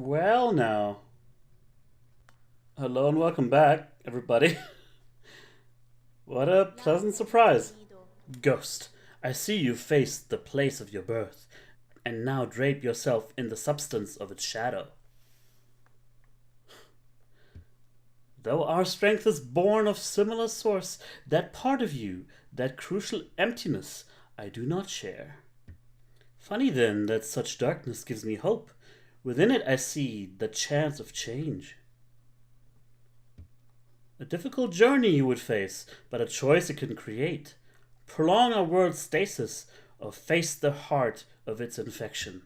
Well now. Hello and welcome back, everybody. What a pleasant surprise. Ghost, I see you faced the place of your birth, and now drape yourself in the substance of its shadow. Though our strength is born of similar source, that part of you, that crucial emptiness, I do not share. Funny then that such darkness gives me hope. Within it I see the chance of change. A difficult journey you would face, but a choice it can create. Prolong our world's stasis, or face the heart of its infection.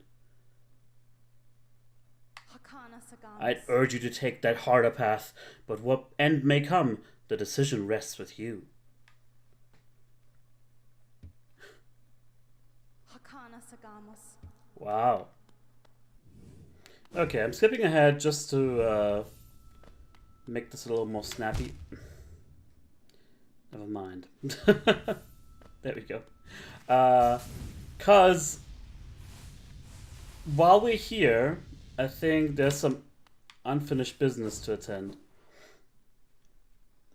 I'd urge you to take that harder path, but what end may come, the decision rests with you. Wow. Okay, I'm skipping ahead just to make this a little more snappy. Never mind. There we go. 'Cause while we're here, I think there's some unfinished business to attend.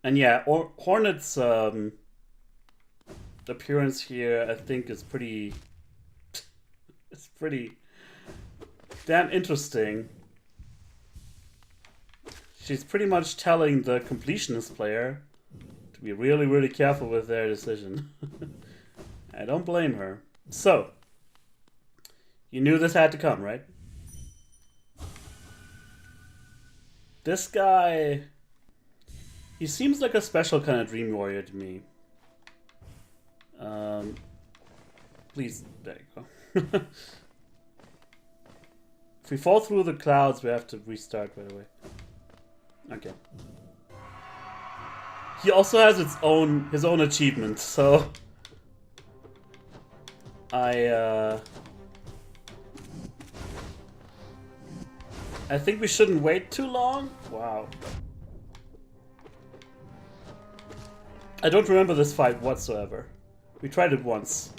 And yeah, Hornet's appearance here, I think, is pretty... it's pretty damn interesting. She's pretty much telling the completionist player to be really, really careful with their decision. I don't blame her. So, you knew this had to come, right? This guy... he seems like a special kind of dream warrior to me. Please, there you go. If we fall through the clouds, we have to restart right away. Okay. He also has his own achievement, so I think we shouldn't wait too long. Wow. I don't remember this fight whatsoever. We tried it once.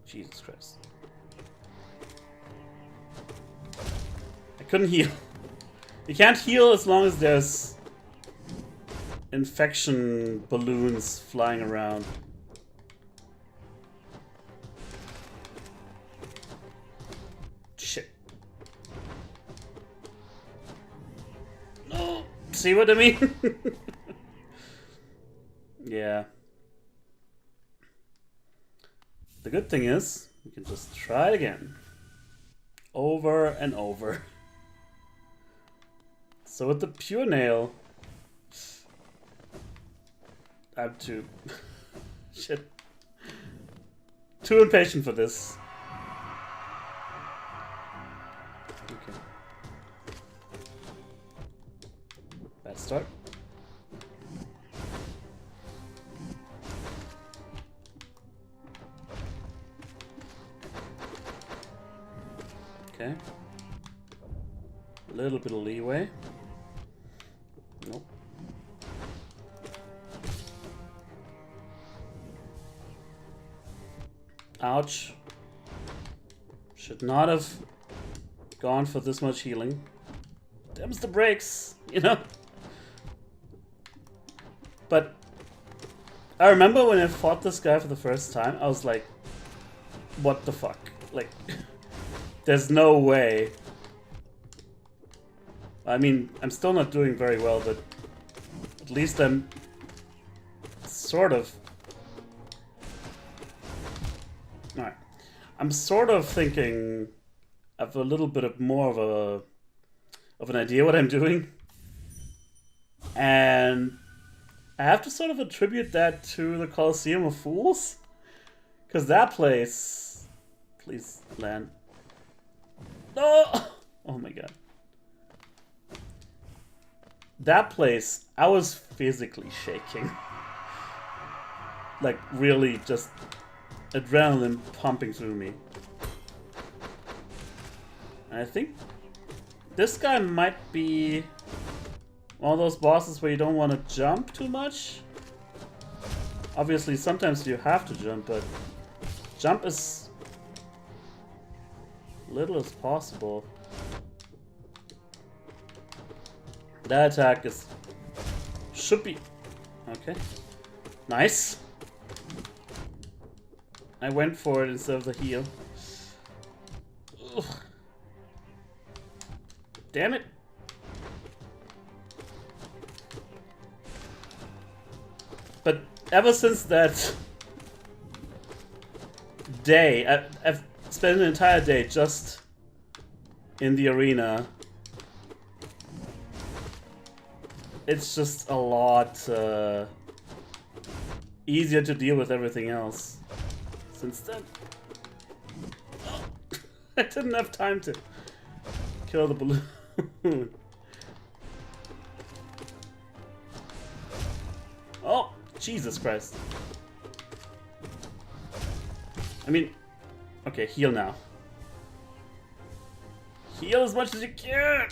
Jesus Christ. I couldn't heal. You can't heal as long as there's infection balloons flying around. Shit. No! See what I mean? Yeah. The good thing is, we can just try it again. Over and over. So with the pure nail, I'm too... shit. Too impatient for this. Okay. Bad start. Okay. A little bit of leeway. Nope. Ouch. Should not have gone for this much healing. Them's the breaks, you know? But I remember when I fought this guy for the first time, I was like, what the fuck? Like, there's no way. I mean, I'm still not doing very well, but at least I'm sort of... Alright. I'm sort of thinking of a little bit of more of an idea what I'm doing. And I have to sort of attribute that to the Colosseum of Fools. Because that place... Please land. No! Oh my god. That place, I was physically shaking. Like, really just adrenaline pumping through me. And I think this guy might be one of those bosses where you don't want to jump too much. Obviously, sometimes you have to jump, but jump as little as possible. That attack should be okay. Nice. I went for it instead of the heal. Ugh. Damn it. But ever since that day, I've spent an entire day just in the arena. It's just a lot easier to deal with everything else since then. Oh, I didn't have time to kill the balloon. Oh, Jesus Christ. I mean, okay, heal now. Heal as much as you can!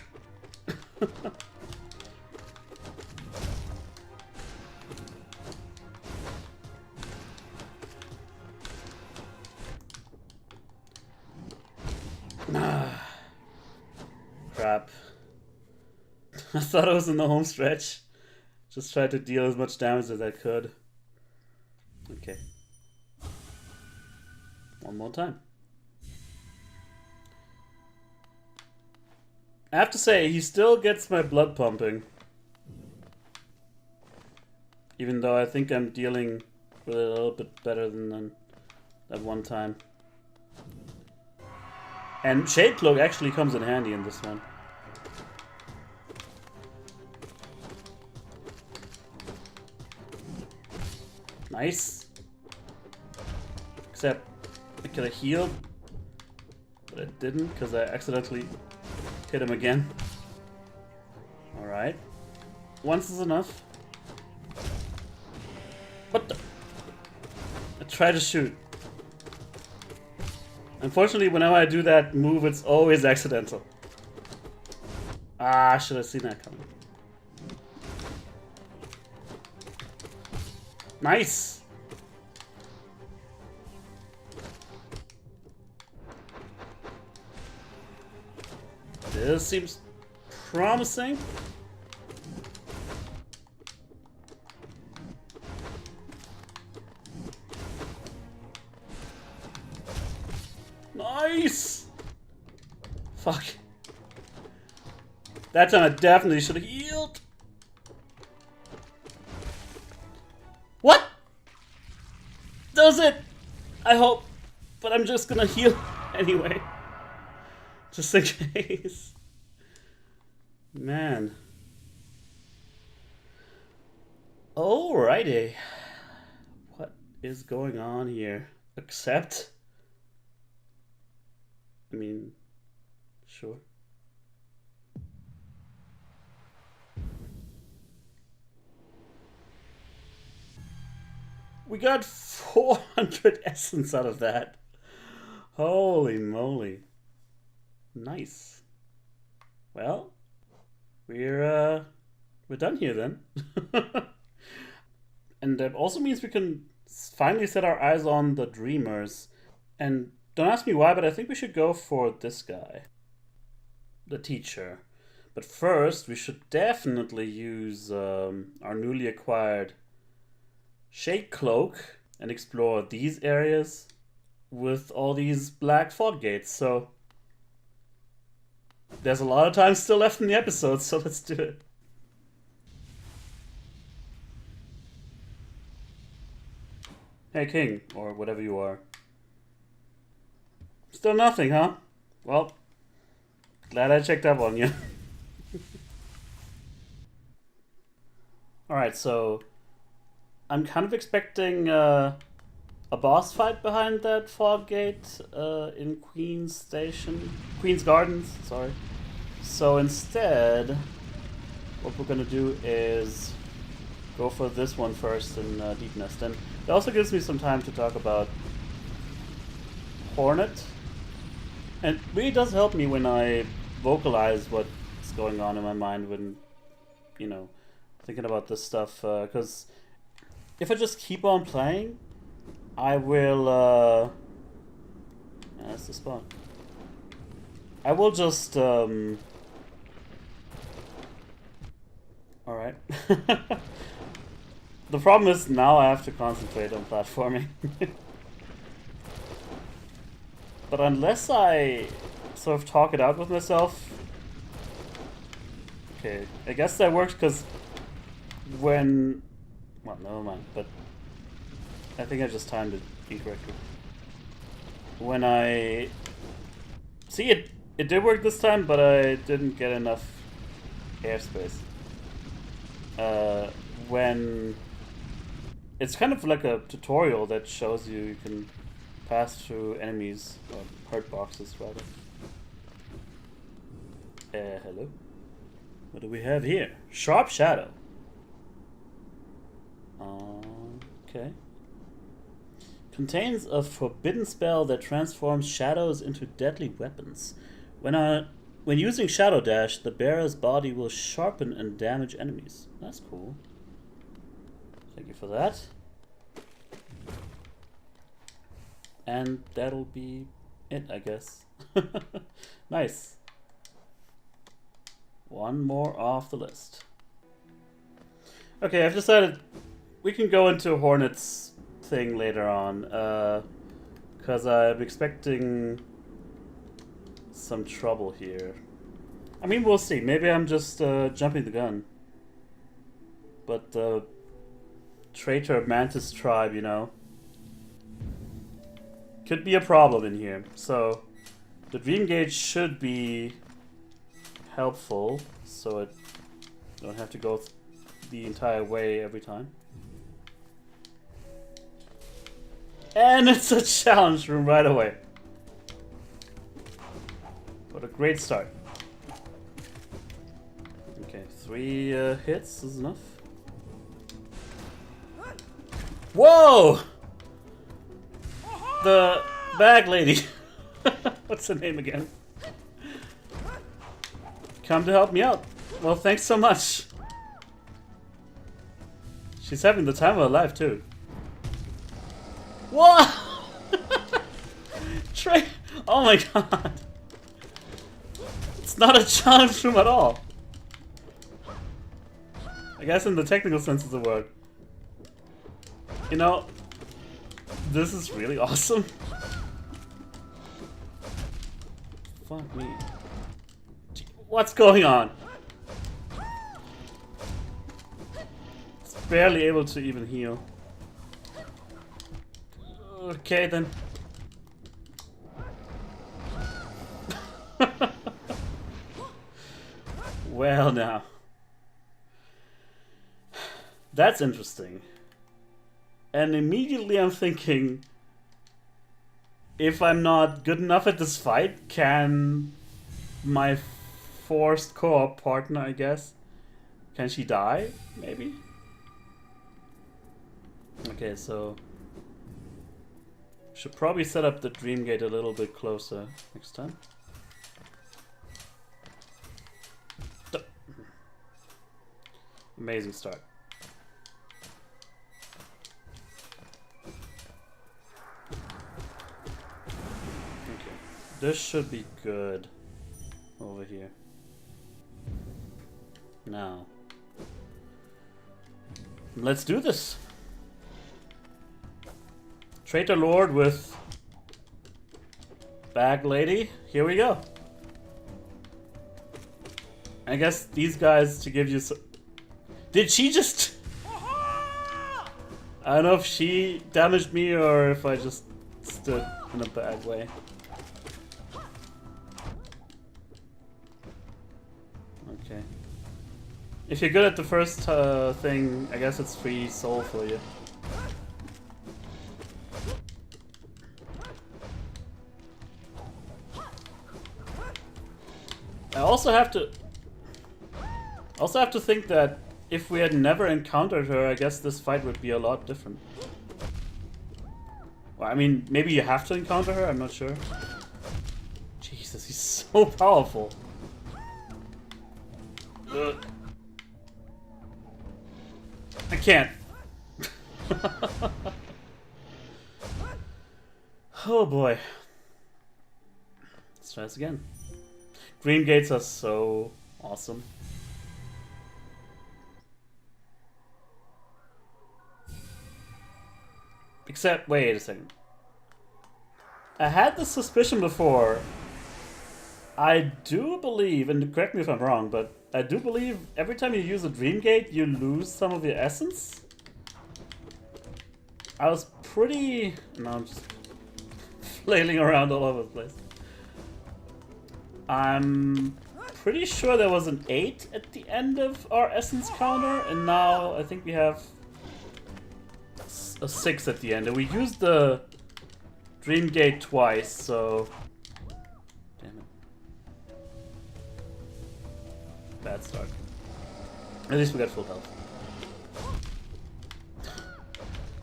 Crap. I thought I was in the home stretch. Just tried to deal as much damage as I could. Okay. One more time. I have to say, he still gets my blood pumping. Even though I think I'm dealing with it a little bit better than that one time. And Shade Cloak actually comes in handy in this one. Nice. Except I could have healed, but I didn't because I accidentally hit him again. Alright. Once is enough. What the? I try to shoot. Unfortunately, whenever I do that move, it's always accidental. Ah, should have seen that coming. Nice! This seems promising. Nice! Fuck. That time I definitely should have healed. What? Does it? I hope. But I'm just gonna heal anyway. Just in case. Man. Alrighty. What is going on here? Except... I mean, sure. We got 400 essence out of that. Holy moly. Nice. Well, we're done here then. And that also means we can finally set our eyes on the Dreamers. And don't ask me why, but I think we should go for this guy. The teacher. But first, we should definitely use our newly acquired Shade Cloak and explore these areas with all these black fog gates. So there's a lot of time still left in the episode, so let's do it. Hey King, or whatever you are. Still nothing, huh? Well, glad I checked up on you. Alright, so I'm kind of expecting a boss fight behind that fog gate in Queen's Gardens, sorry. So instead, what we're gonna do is go for this one first in Deep Nest. And it also gives me some time to talk about Hornet. And it really does help me when I vocalize what's going on in my mind when, you know, thinking about this stuff. Because if I just keep on playing, I will Yeah, that's the spot. I will just, Alright. The problem is now I have to concentrate on platforming. But unless I sort of talk it out with myself... Okay, I guess that works because when... Well, never mind, but I think I just timed it incorrectly. When I... See, it did work this time, but I didn't get enough airspace. When... It's kind of like a tutorial that shows you can pass through enemies, or hurt boxes rather. Hello? What do we have here? Sharp Shadow. Okay. Contains a forbidden spell that transforms shadows into deadly weapons. When using Shadow Dash, the bearer's body will sharpen and damage enemies. That's cool. Thank you for that. And that'll be it, I guess. Nice. One more off the list. Okay, I've decided we can go into Hornet's thing later on. Because I'm expecting some trouble here. I mean, we'll see. Maybe I'm just jumping the gun. But the traitor Mantis tribe, you know, could be a problem in here. So the Dream Gauge should be helpful, so it don't have to go the entire way every time. And it's a challenge room right away. What a great start. Okay, 3 hits is enough. Whoa! The bag lady. What's her name again? Come to help me out. Well, thanks so much. She's having the time of her life, too. What? Trey. Oh my god. It's not a challenge room at all. I guess in the technical sense of the word. You know, this is really awesome. Fuck me. What's going on? It's barely able to even heal. Okay then. Well now. That's interesting. And immediately I'm thinking, if I'm not good enough at this fight, can my forced co-op partner, I guess, can she die? Maybe? Okay, so should probably set up the Dream Gate a little bit closer next time. Amazing start. Okay, this should be good over here. Now, let's do this. Traitor Lord with Bag Lady. Here we go. I guess these guys to give you some... Did she just... I don't know if she damaged me or if I just stood in a bad way. Okay. If you're good at the first thing, I guess it's free soul for you. I also have to think that if we had never encountered her, I guess this fight would be a lot different. Well, I mean, maybe you have to encounter her, I'm not sure. Jesus, he's so powerful. Ugh. I can't. Oh boy. try this again. Dream gates are so awesome. Except, wait a second. I had this suspicion before. I do believe, and correct me if I'm wrong, but I do believe every time you use a dream gate, you lose some of your essence. I was pretty... No, I'm just flailing around all over the place. I'm pretty sure there was an 8 at the end of our essence counter, and now I think we have a 6 at the end. And we used the dream gate twice, so... Damn it. Bad start. At least we got full health.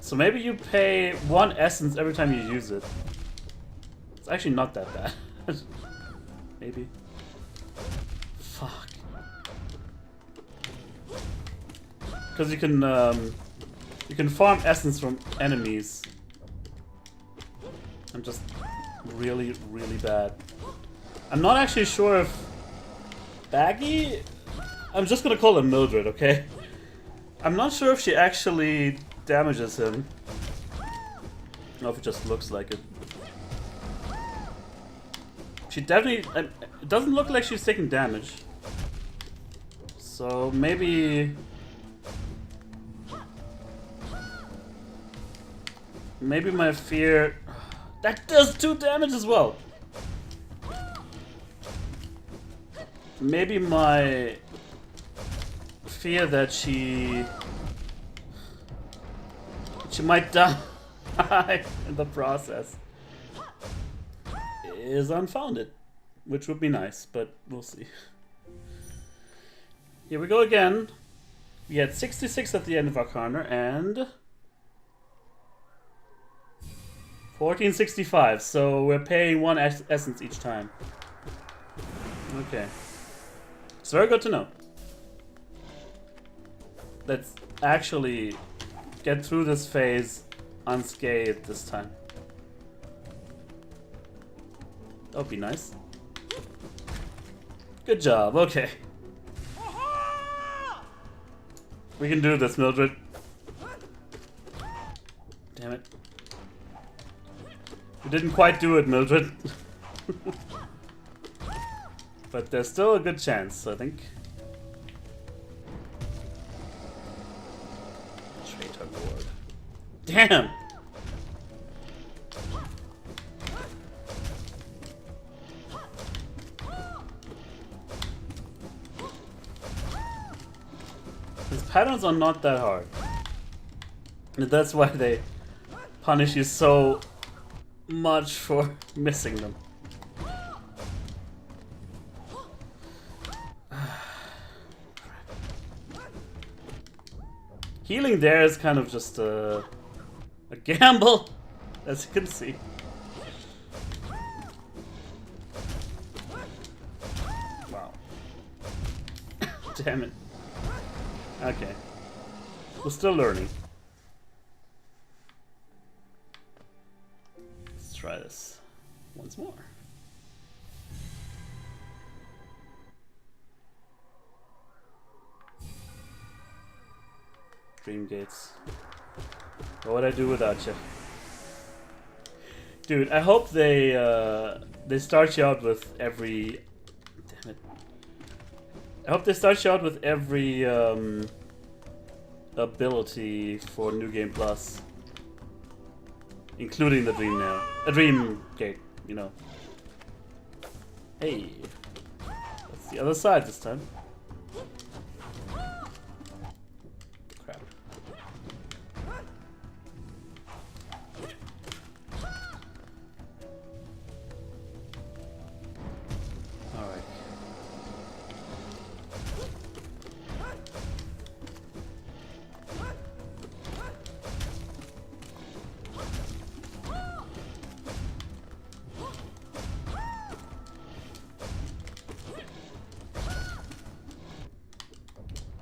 So maybe you pay 1 essence every time you use it. It's actually not that bad. Maybe. Fuck. Because you can farm essence from enemies. I'm just really, really bad. I'm not actually sure if Baggy... I'm just gonna call her Mildred, okay? I'm not sure if she actually damages him. Or if it just looks like it. She definitely... It doesn't look like she's taking damage. So maybe... Maybe my fear... That does 2 damage as well! Maybe my fear that she might die in the process is unfounded, which would be nice, but we'll see. Here we go again. We had 66 at the end of our corner and 1465, so we're paying 1 essence each time. Okay. It's very good to know. Let's actually get through this phase unscathed this time. That would be nice. Good job, okay. We can do this, Mildred. Damn it. We didn't quite do it, Mildred. But there's still a good chance, I think. Traitor Lord. Damn! These patterns are not that hard. And that's why they punish you so much for missing them. Healing there is kind of just a gamble, as you can see. Wow. Damn it. Okay. We're still learning. Let's try this once more. Dream gates. What would I do without you? Dude, I hope they start you out with every... Damn it. I hope they start you out with every ability for New Game Plus. Including the Dream Nail. A Dream Gate, you know. Hey. That's the other side this time.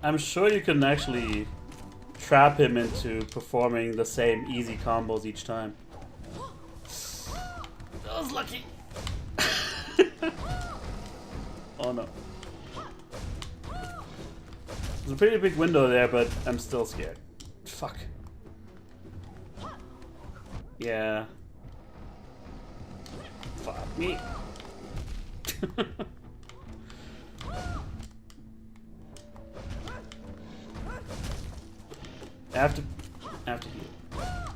I'm sure you can actually trap him into performing the same easy combos each time. That was lucky. Oh no. There's a pretty big window there, but I'm still scared. Fuck. Yeah. Fuck me. I have to heal.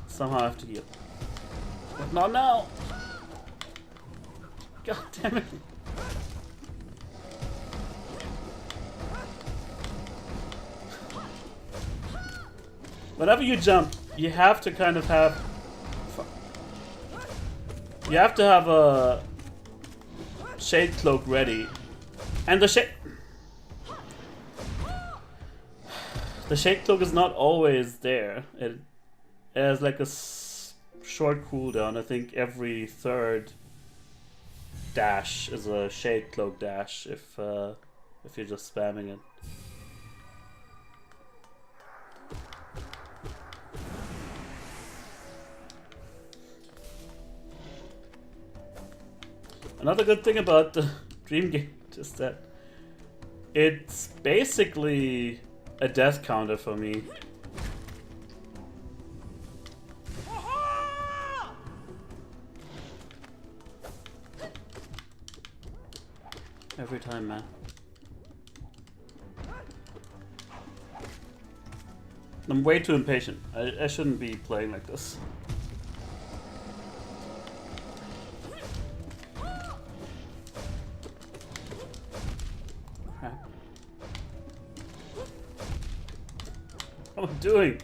Somehow I have to heal. But not now! God damn it. Whenever you jump, you have to kind of have... You have to have a shade cloak ready. And the shade cloak is not always there. It has like a short cooldown. I think every third dash is a shade cloak dash if you're just spamming it. Another good thing about the Dream Gate is that it's basically a death counter for me. Every time, man. I'm way too impatient. I shouldn't be playing like this. What am I doing?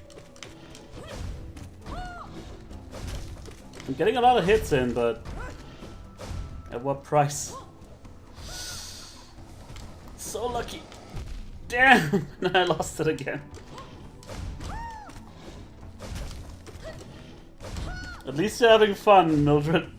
I'm getting a lot of hits in, but at what price? So lucky. Damn! I lost it again. At least you're having fun, Mildred.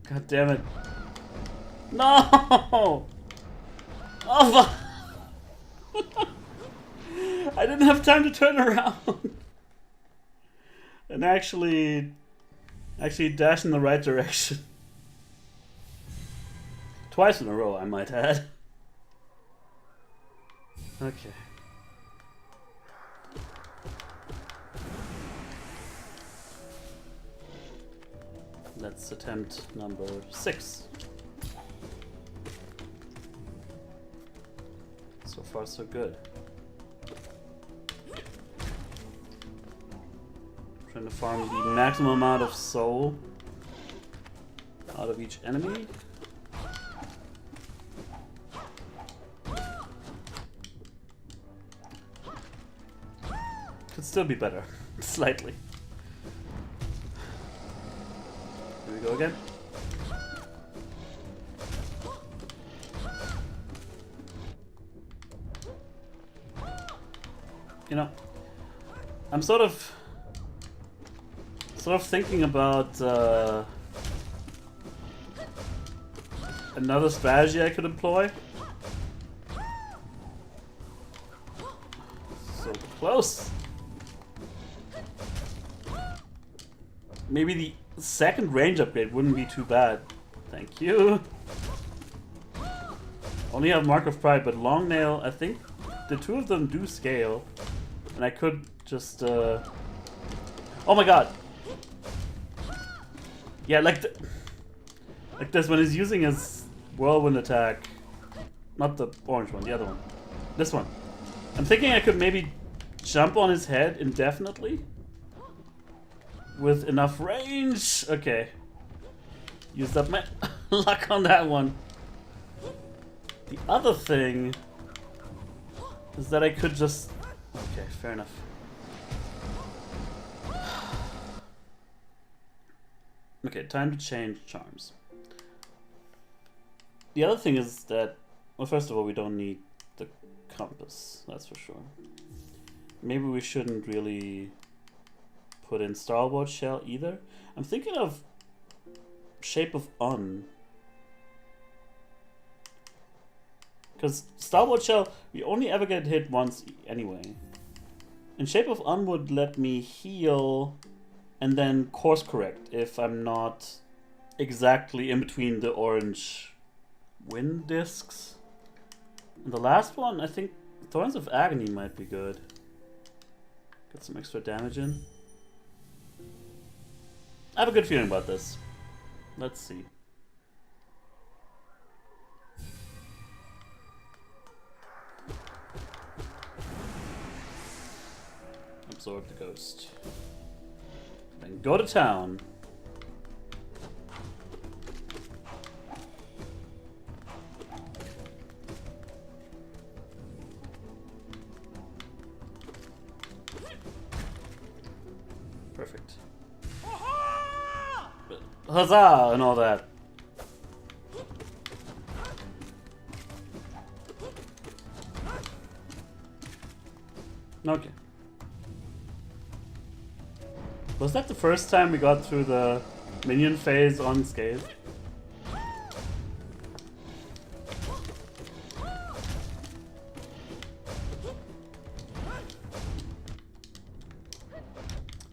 God damn it. No! Oh, I didn't have time to turn around. And actually dash in the right direction. Twice in a row, I might add. Okay. Let's attempt number 6. So far, so good. Trying to farm the maximum amount of soul out of each enemy. Could still be better, slightly. Here we go again. You know, I'm sort of thinking about another strategy I could employ. So close. Maybe the second range upgrade wouldn't be too bad. Thank you. Only have Mark of Pride, but Long Nail, I think the two of them do scale. And I could just oh my god! Yeah, like this when he's using his whirlwind attack. Not the orange one, the other one. This one. I'm thinking I could maybe jump on his head indefinitely. With enough range. Okay. Used up my luck on that one. The other thing is that I could just... Okay, fair enough. Okay, time to change charms. The other thing is that, well, first of all, we don't need the compass, that's for sure. Maybe we shouldn't really put in Starboard Shell either. I'm thinking of Shape of Un. Because Starboard Shell, we only ever get hit once anyway. And Shape of Un would let me heal and then course correct if I'm not exactly in between the orange wind discs. And the last one, I think Thorns of Agony might be good. Get some extra damage in. I have a good feeling about this. Let's see. Absorb the ghost. Then go to town. Perfect. Huzzah! And all that. Okay. Was that the first time we got through the minion phase unscathed?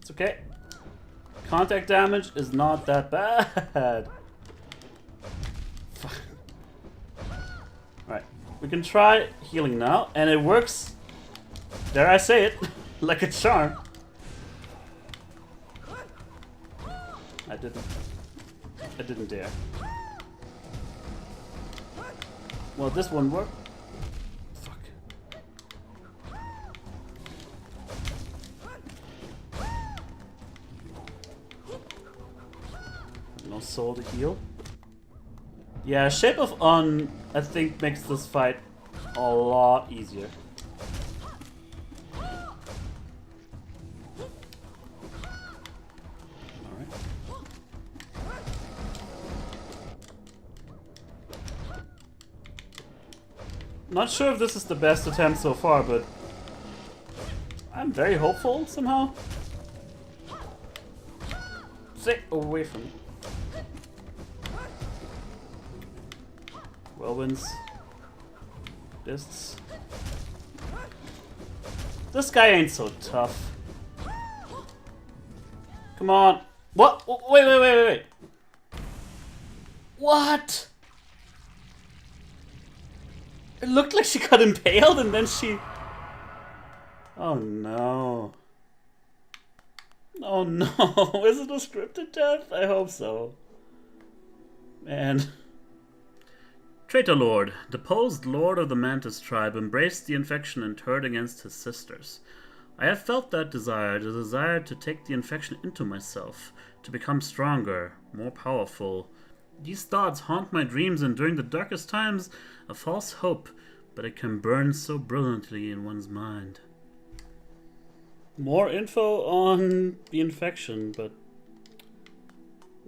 It's okay. Contact damage is not that bad. Alright, we can try healing now, and it works, dare I say it, like a charm. I didn't dare. Well, this one worked. Fuck. No soul to heal. Yeah, Shape of Un, I think, makes this fight a lot easier. Not sure if this is the best attempt so far, but I'm very hopeful somehow. Stay away from me. Whirlwinds. Fists. This guy ain't so tough. Come on. What? Wait. What? It looked like she got impaled and then she... Oh no. Oh no. Is it a scripted death? I hope so. Man. Traitor Lord, deposed Lord of the Mantis tribe, embraced the infection and turned against his sisters. I have felt that desire, the desire to take the infection into myself, to become stronger, more powerful. These thoughts haunt my dreams, and during the darkest times, a false hope, but it can burn so brilliantly in one's mind. More info on the infection, but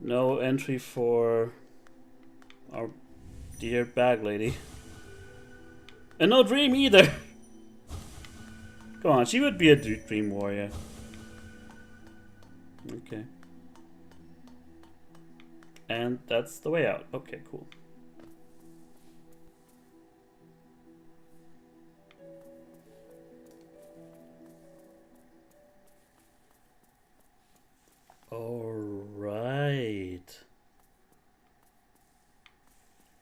no entry for our dear bag lady. And no dream either! Come on, she would be a dream warrior. Okay. And that's the way out. Okay, cool. Alright.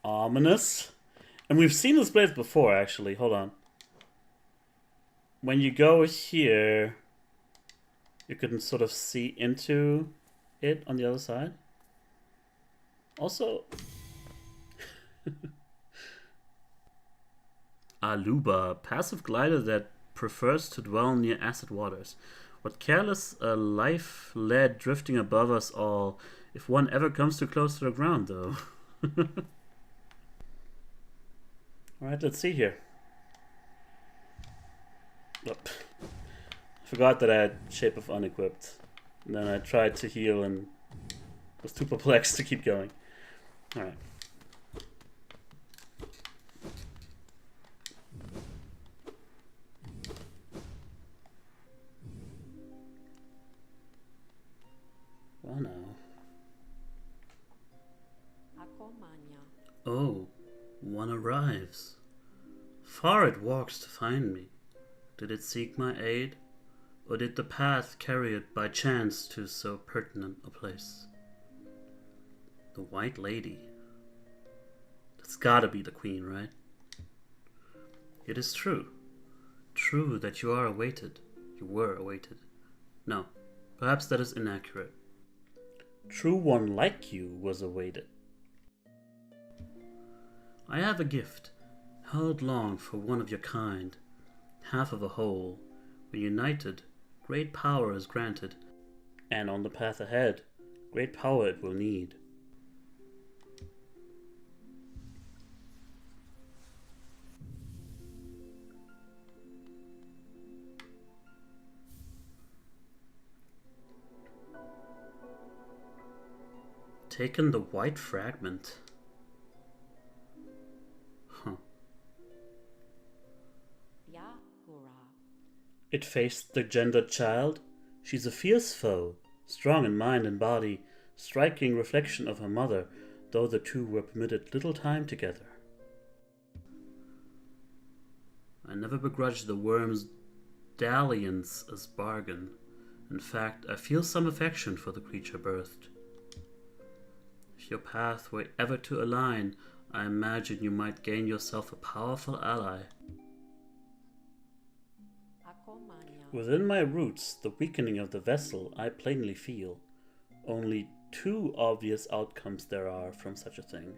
Ominous. And we've seen this place before, actually. Hold on. When you go here, you can sort of see into it on the other side. Also... Aluba, passive glider that prefers to dwell near acid waters. What careless life led drifting above us all, if one ever comes too close to the ground, though. Alright, let's see here. Oh, forgot that I had Shape of Unequipped. And then I tried to heal and was too perplexed to keep going. Alright. Oh no. Oh, one arrives. Far it walks to find me. Did it seek my aid? Or did the path carry it by chance to so pertinent a place? The White Lady. That's gotta be the Queen, right? It is true. True that you are awaited. You were awaited. No, perhaps that is inaccurate. True one like you was awaited. I have a gift, held long for one of your kind, half of a whole. When united, great power is granted, and on the path ahead, great power it will need. Taken the white fragment. Huh. It faced the gendered child. She's a fierce foe, strong in mind and body, striking reflection of her mother, though the two were permitted little time together. I never begrudged the worm's dalliance as bargain. In fact, I feel some affection for the creature birthed. If your path were ever to align, I imagine you might gain yourself a powerful ally. Within my roots, the weakening of the vessel I plainly feel. Only two obvious outcomes there are from such a thing.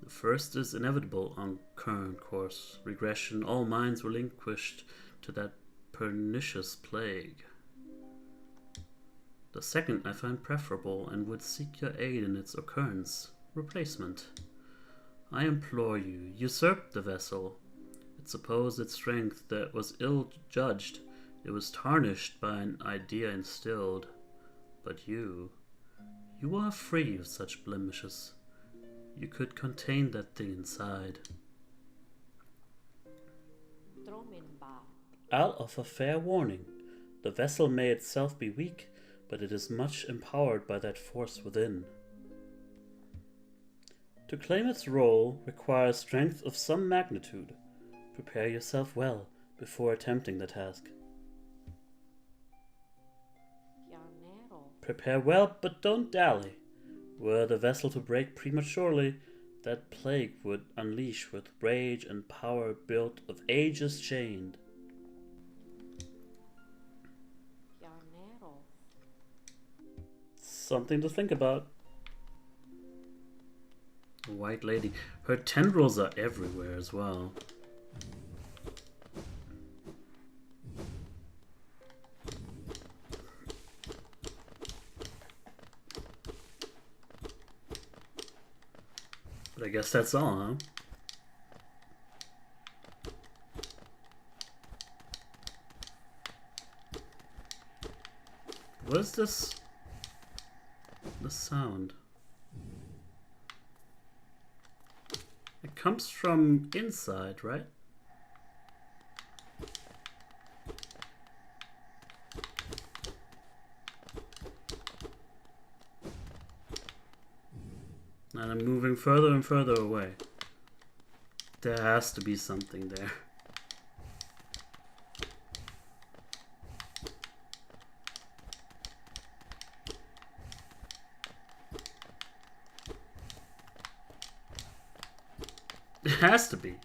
The first is inevitable on current course. Regression, all minds relinquished to that pernicious plague. The second I find preferable and would seek your aid in its occurrence. Replacement. I implore you, usurp the vessel. It supposed its strength that was ill-judged. It was tarnished by an idea instilled. But you are free of such blemishes. You could contain that thing inside. I'll offer fair warning. The vessel may itself be weak, but it is much empowered by that force within. To claim its role requires strength of some magnitude. Prepare yourself well before attempting the task. Prepare well, but don't dally. Were the vessel to break prematurely, that plague would unleash with rage and power built of ages chained. Something to think about. The White Lady. Her tendrils are everywhere as well. But I guess that's all, huh? What is this? The sound. It comes from inside, right? And I'm moving further and further away. There has to be something there. It has to be.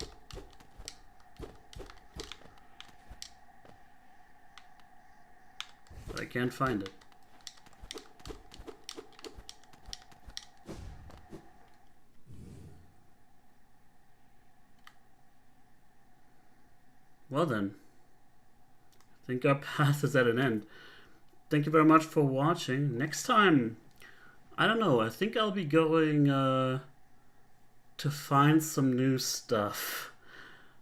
But I can't find it. Well then, I think our path is at an end. Thank you very much for watching. Next time, I don't know, I think I'll be going to find some new stuff.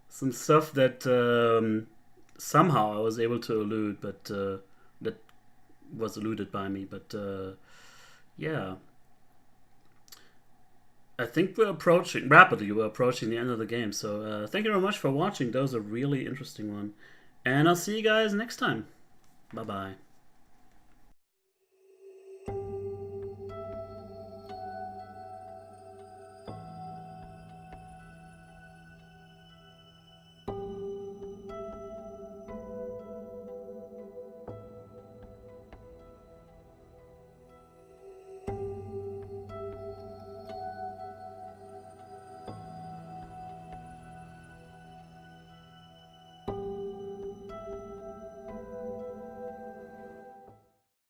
Some stuff that somehow I was able to elude, but that was eluded by me. But yeah. I think we're approaching the end of the game. So thank you very much for watching. That was a really interesting one. And I'll see you guys next time. Bye-bye.